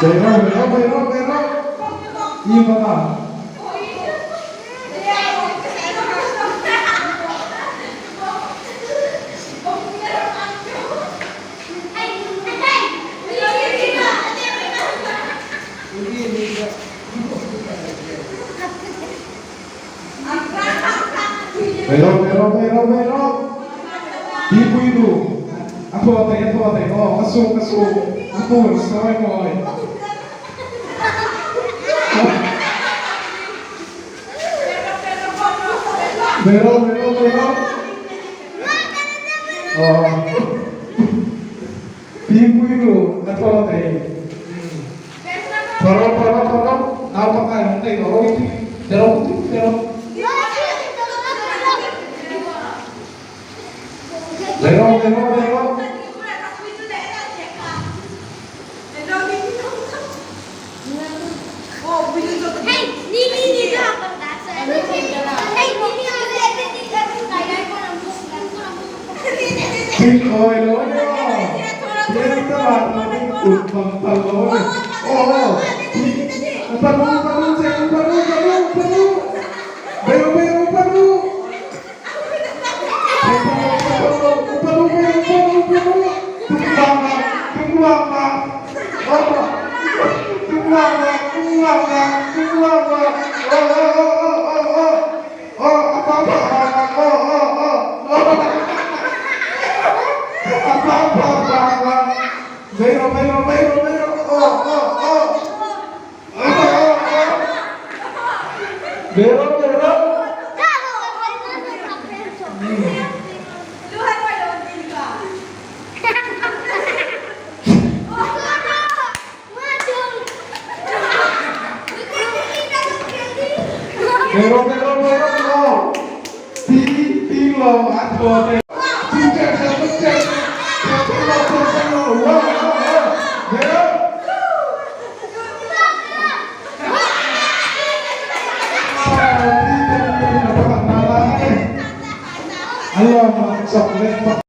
Meron. Iba ka. Meron. Di pwede. Ako atay. Oh, kaso. Atul, saway mo ay. Meron. Oh. Di pwede. Ako atay. Pero. Apa ka? Pero. Meron. Hello. Yan naman, utang talon. Oo. Talon. Meron. Meron. Tilo at bote. Cek. Alam, coklat.